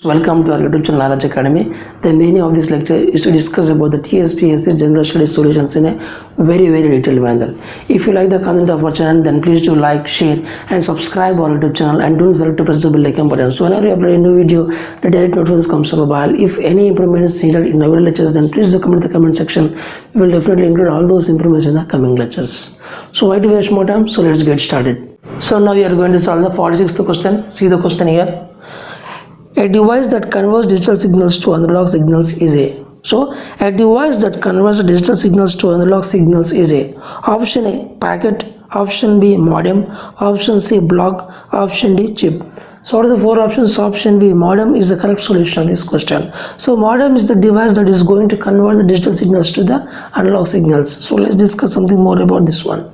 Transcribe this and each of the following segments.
Welcome to our YouTube channel Knowledge Academy. The meaning of this lecture is to discuss about the TSPSC General Studies solutions in a very detailed manner. If you like the content of our channel, then please do like, share and subscribe our YouTube channel, and don't forget to press the bell icon button. So whenever you upload a new video, the direct notification comes to mobile. If any improvement is needed in our lectures, then please do comment in the comment section. We will definitely include all those improvements in the coming lectures. So why to waste more time? So let's get started. So now we are going to solve the 46th question. See the question here. A device that converts digital signals to analog signals is a. So, a device that converts digital signals to analog signals is a. Option A, packet. Option B, modem. Option C, block. Option D, chip. So, out of the four options, option B, modem is the correct solution of this question. So, modem is the device that is going to convert the digital signals to the analog signals. So, let's discuss something more about this one.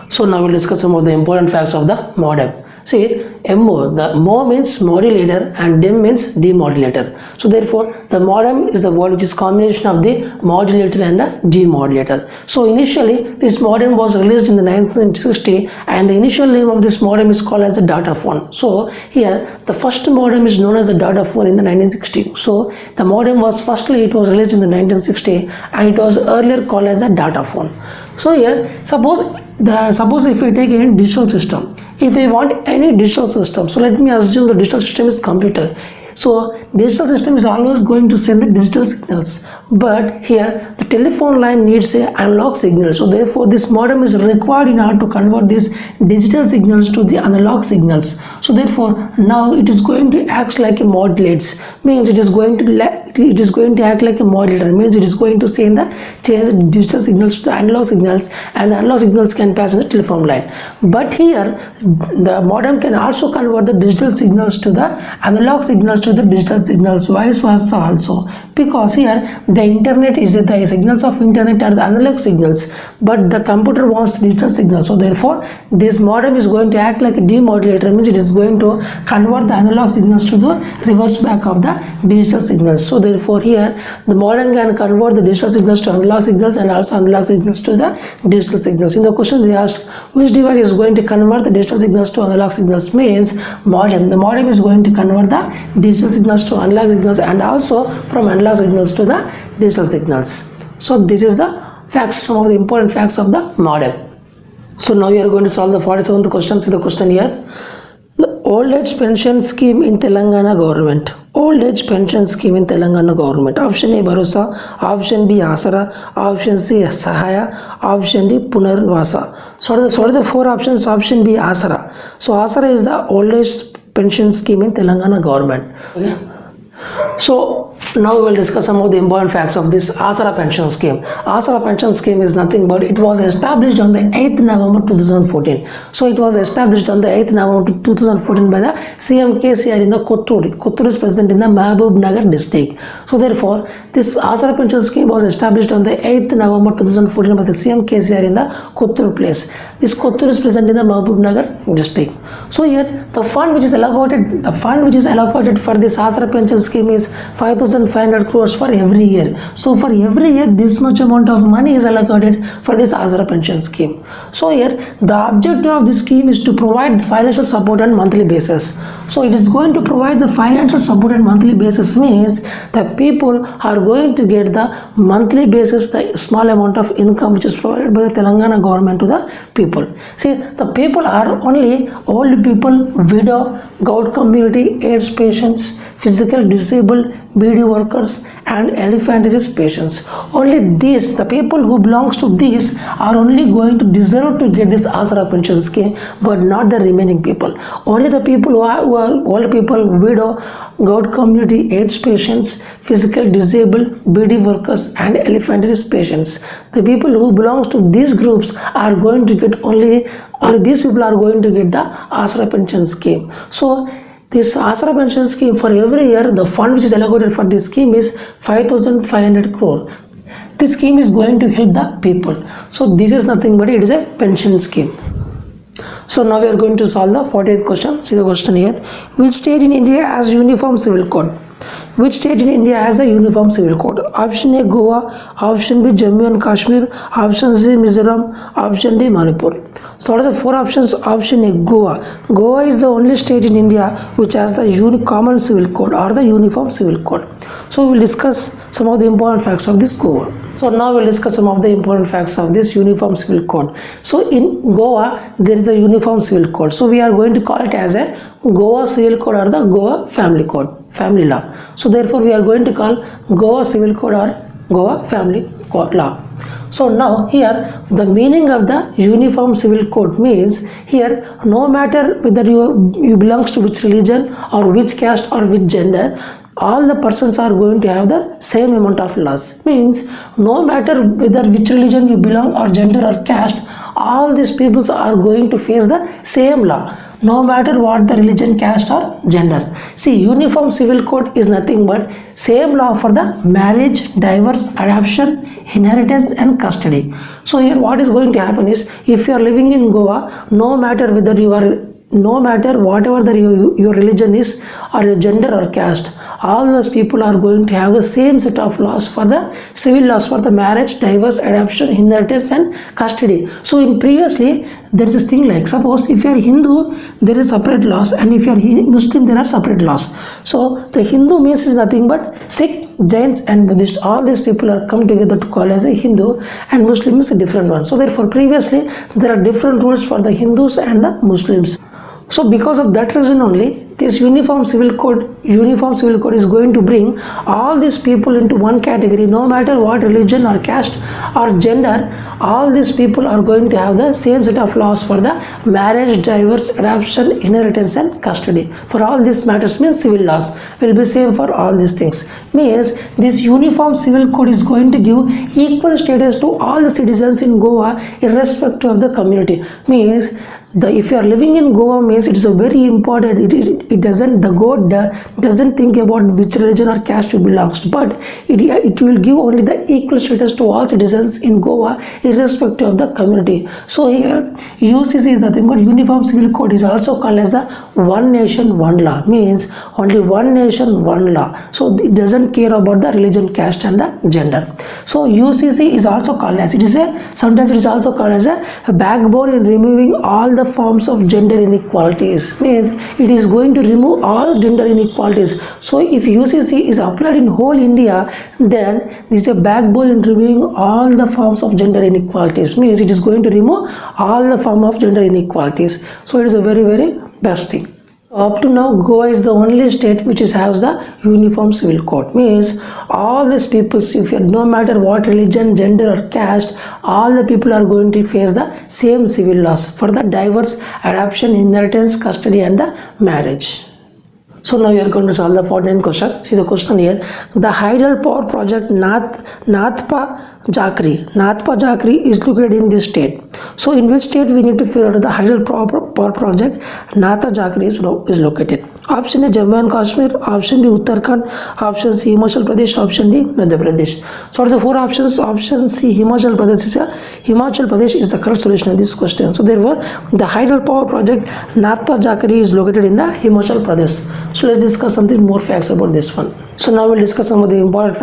So, now we'll discuss some of the important facts of the modem. See, MO, the MO means modulator and DEM means demodulator. So therefore, the modem is the word which is combination of the modulator and the demodulator. So initially, this modem was released in the 1960 and the initial name of this modem is called as a data phone. So here, the first modem is known as a data phone in the 1960. So the modem was firstly, it was released in the 1960 and it was earlier called as a data phone. So here, suppose if we take a digital system, if we want any digital system, so let me assume the digital system is computer. So digital system is always going to send the digital signals, but here the telephone line needs a analog signal. So therefore this modem is required in order to convert these digital signals to the analog signals. So therefore now it is going to act like a modulates, means it is going to act like a modulator, means it is going to change the digital signals to the analog signals, and the analog signals can pass in the telephone line. But here the modem can also convert the digital signals to the analog signals to the digital signals, vice versa also, because here the internet is the signals of internet are the analog signals, but the computer wants digital signals. So therefore this modem is going to act like a demodulator, means it is going to convert the analog signals to the reverse back of the digital signals. So therefore here the modem can convert the digital signals to analog signals and also analog signals to the digital signals. In the question they asked which device is going to convert the digital signals to analog signals, means modem. The modem is going to convert the digital signals to analog signals and also from analog signals to the digital signals. So this is the facts, some of the important facts of the modem. So now we are going to solve the 47th question. See the question here. The old age pension scheme in Telangana government. Old age pension scheme in Telangana government. Option A, Bharosa. Option B, Asara. Option C, Sahaya. Option D, Punarvasa. So the four options. Option B, Asara. So Asara is the old age pension scheme in Telangana government. Okay. So now we will discuss some of the important facts of this Asara pension scheme. Asara pension scheme is nothing but it was established on the 8th November 2014. So it was established on the 8th November 2014 by the CM KCR in the Kotturu. Kotturu is present in the Mahbub Nagar district. So therefore this Asara pension scheme was established on the 8th November 2014 by the CM KCR in the Kotturu place. This Kotturu is present in the Mahbub Nagar district. So here the fund which is allocated for this Asara pension scheme is 5,500 crores for every year. So for every year this much amount of money is allocated for this Asara pension scheme. So here the objective of this scheme is to provide financial support on monthly basis. So it is going to provide the financial support on monthly basis, means the people are going to get the monthly basis the small amount of income which is provided by the Telangana government to the people. See, the people are only old people, widow, gout community, AIDS patients, physical disabled, BD workers and elephantiasis patients. Only these, the people who belongs to these are only going to deserve to get this Asara pension scheme, but not the remaining people. Only the people who are old people, widow, gout community, AIDS patients, physical disabled, BD workers and elephantiasis patients. The people who belongs to these groups are going to get only these people are going to get the Asara pension scheme. So this Asara pension scheme, for every year the fund which is allocated for this scheme is 5,500 crore. This scheme is going to help the people. So this is nothing but it is a pension scheme. So now we are going to solve the 48th question. See the question here. Which state in India has uniform civil code? Which state in India has a uniform civil code? Option A Goa, option B Jammu and Kashmir, option C Mizoram, option D Manipur. So what are the four options? Option A Goa. Goa is the only state in India which has the common civil code or the uniform civil code. So we will discuss some of the important facts of this Goa. So now we'll discuss some of the important facts of this uniform civil code. So in Goa there is a uniform civil code. So we are going to call it as a Goa civil code or the Goa family code, family law. So therefore we are going to call Goa civil code or Goa family code law. So now here the meaning of the uniform civil code means here no matter whether you belongs to which religion or which caste or which gender, all the persons are going to have the same amount of laws. Means no matter whether which religion you belong or gender or caste, all these peoples are going to face the same law, no matter what the religion, caste or gender. See, uniform civil code is nothing but same law for the marriage, divorce, adoption, inheritance and custody. So here what is going to happen is, if you are living in Goa, no matter whether you are, no matter whatever your religion is or your gender or caste, all those people are going to have the same set of laws for the civil laws for the marriage, divorce, adoption, inheritance and custody. So in previously there is this thing like, suppose if you are Hindu there is separate laws, and if you are Muslim there are separate laws. So the Hindu means is nothing but Sikh, Jains and Buddhist, all these people are come together to call as a Hindu, and Muslim is a different one. So therefore previously there are different rules for the Hindus and the Muslims. So because of that reason only, this uniform civil code is going to bring all these people into one category, no matter what religion or caste or gender. All these people are going to have the same set of laws for the marriage, divorce, adoption, inheritance and custody. For all these matters means civil laws will be same for all these things. Means this uniform civil code is going to give equal status to all the citizens in Goa irrespective of the community. Means if you are living in Goa means it is a very important, the God doesn't think about which religion or caste you belongs to, but it will give only the equal status to all citizens in Goa irrespective of the community. So here UCC is nothing but uniform civil code is also called as a one nation one law, means only one nation one law. So it doesn't care about the religion, caste and the gender. So UCC is also called as, sometimes it is also called as a backbone in removing all the forms of gender inequalities. Means it is going to remove all gender inequalities. So if UCC is applied in whole India, then this is a backbone in removing all the forms of gender inequalities. Means it is going to remove all the form of gender inequalities. So it is a very, very best thing. Up to now, Goa is the only state which has the uniform civil code. Means all these people, if you no matter what religion, gender or caste, all the people are going to face the same civil laws for the divorce, adoption, inheritance, custody and the marriage. So now we are going to solve the 49th question. See the question here. The hydel power project Nathpa Jhakri is located in this state. So in which state we need to figure out the hydel power project Nathpa Jhakri is located. Option A Jammu and Kashmir, option B Uttarakhand, option C Himachal Pradesh, option D Madhya Pradesh. So the four options, option C Himachal Pradesh is the correct solution of this question. So therefore the hydel power project Nathpa Jhakri is located in the Himachal Pradesh. So let's discuss something more facts about this one. So now we'll discuss some of the important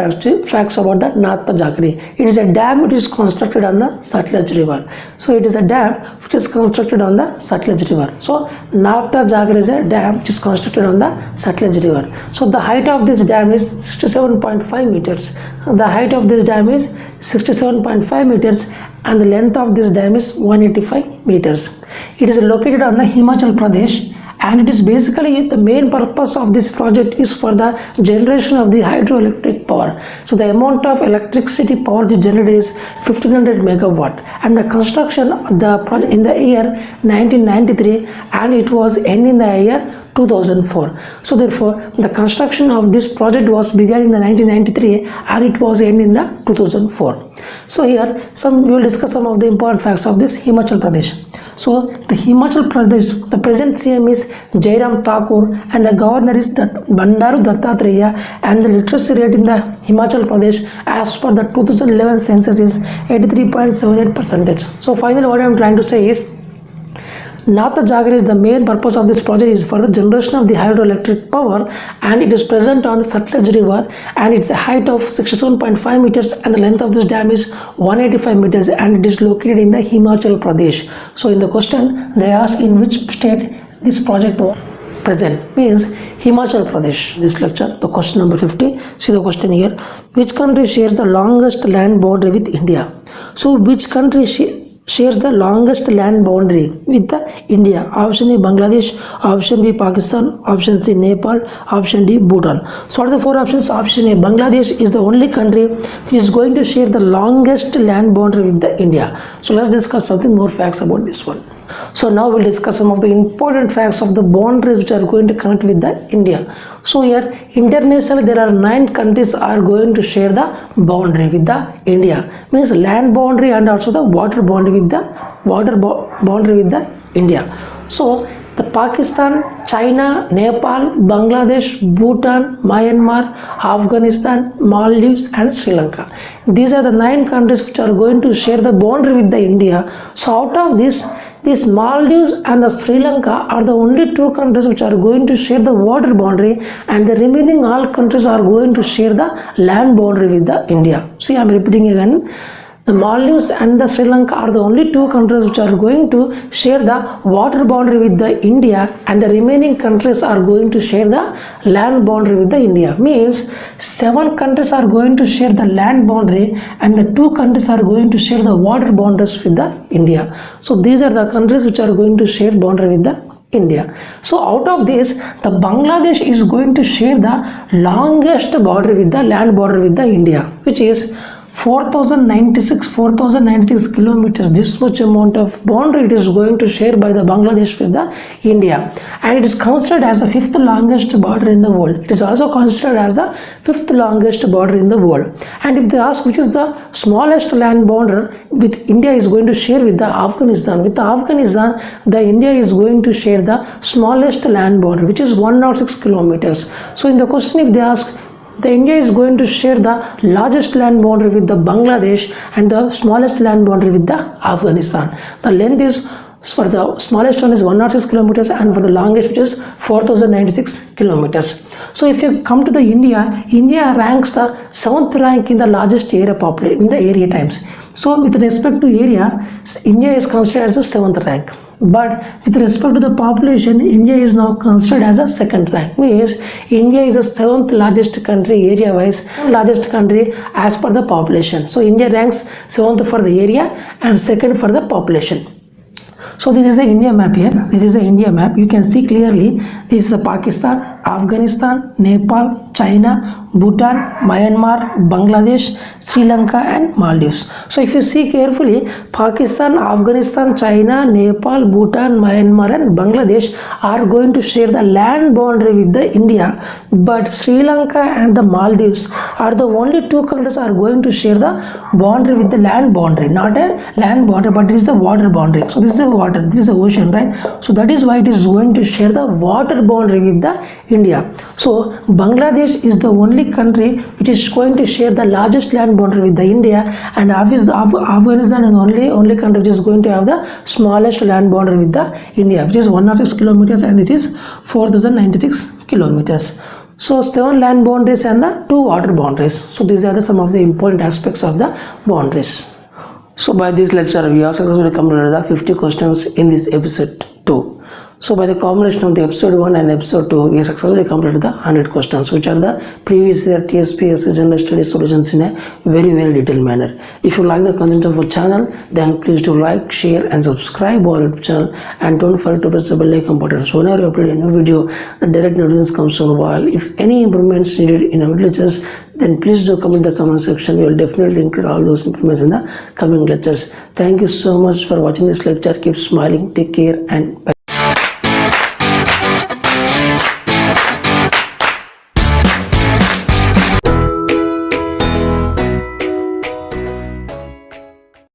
facts about the Nathpa Jhakri. It is a dam which is constructed on the Satluj River. So it is a dam which is constructed on the Satluj River. So Nathpa Jhakri is a dam which is constructed on the Satluj River. So the height of this dam is 67.5 meters. The height of this dam is 67.5 meters and the length of this dam is 185 meters. It is located on the Himachal Pradesh. And it is basically the main purpose of this project is for the generation of the hydroelectric power. So the amount of electricity power generated is 1500 megawatt, and the construction of the project in the year 1993 and it was end in the year 2004. So therefore the construction of this project was began in the 1993 and it was end in the 2004. So here we will discuss some of the important facts of this Himachal Pradesh. So the Himachal Pradesh, the present CM is Jairam Thakur and the governor is Bandaru Dattatreya, and the literacy rate in the Himachal Pradesh as per the 2011 census is 83.78%. So finally what I am trying to say is North Jagar is the main purpose of this project is for the generation of the hydroelectric power, and it is present on the Sutlej river, and it's a height of 67.5 meters and the length of this dam is 185 meters, and it is located in the Himachal Pradesh. So in the question they asked in which state this project was present, means Himachal Pradesh. This lecture, the question number 50. See the question here. Which country shares the longest land boundary with India? So which country shares the longest land boundary with the India? Option A Bangladesh, option B Pakistan, option C Nepal, option D Bhutan. So out of the four options, option A Bangladesh is the only country which is going to share the longest land boundary with the India. So let's discuss something more facts about this one. So now we'll discuss some of the important facts of the boundaries which are going to connect with the India. So here internationally there are 9 countries are going to share the boundary with the India, means land boundary and also the water boundary with the boundary with the India. So the Pakistan, China, Nepal, Bangladesh, Bhutan, Myanmar, Afghanistan, Maldives and Sri Lanka. These are the 9 countries which are going to share the boundary with the India. So out of this Maldives and the Sri Lanka are the only 2 countries which are going to share the water boundary, and the remaining all countries are going to share the land boundary with the India. See, I am repeating again. The Maldives and the Sri Lanka are the only 2 countries which are going to share the water boundary with the India, and the remaining countries are going to share the land boundary with the India. Means 7 countries are going to share the land boundary and the 2 countries are going to share the water boundaries with the India. So these are the countries which are going to share boundary with the India. So out of this, the Bangladesh is going to share the longest border with the land border with the India, which is 4,096 kilometers. This much amount of boundary it is going to share by the Bangladesh with the India, and it is considered as the 5th longest border in the world. It is also considered as the 5th longest border in the world. And if they ask which is the smallest land border with India is going to share with the Afghanistan, with the Afghanistan the India is going to share the smallest land border, which is 106 kilometers. So in the question if they ask, the India is going to share the largest land boundary with the Bangladesh and the smallest land boundary with the Afghanistan. The length is, for the smallest one is 106 kilometers and for the longest which is 4,096 kilometers. So if you come to the India ranks the 7th rank in the largest area population in the area times. So with respect to area, India is considered as the 7th rank. But with respect to the population, India is now considered as a 2nd rank. Means India is the 7th largest country area wise, largest country as per the population. So India ranks 7th for the area and 2nd for the population. So this is the India map here. This is the India map. You can see clearly this is Pakistan, Afghanistan, Nepal, China, Bhutan, Myanmar, Bangladesh, Sri Lanka and Maldives. So if you see carefully, Pakistan, Afghanistan, China, Nepal, Bhutan, Myanmar and Bangladesh are going to share the land boundary with the India, but Sri Lanka and the Maldives are the only 2 countries are going to share the boundary with the land boundary, not a land boundary but it is the water boundary. So this is the water, this is the ocean, right? So that is why it is going to share the water boundary with the India. So Bangladesh is the only country which is going to share the largest land boundary with the India, and Afghanistan is the only country which is going to have the smallest land boundary with the India, which is 106 kilometers and this is 4,096 kilometers. So 7 land boundaries and the 2 water boundaries. So these are some of the important aspects of the boundaries. So by this lecture we have successfully completed the 50 questions in this episode 2. So by the combination of the episode 1 and episode 2, we have successfully completed the 100 questions, which are the previous year TSPSC General Studies solutions in a very detailed manner. If you like the content of our channel, then please do like, share and subscribe our YouTube channel, and don't forget to press the bell icon button. So whenever you upload a new video, the direct notifications comes on while. If any improvements needed in our lectures, then please do comment in the comment section. We will definitely include all those improvements in the coming lectures. Thank you so much for watching this lecture. Keep smiling, take care and bye.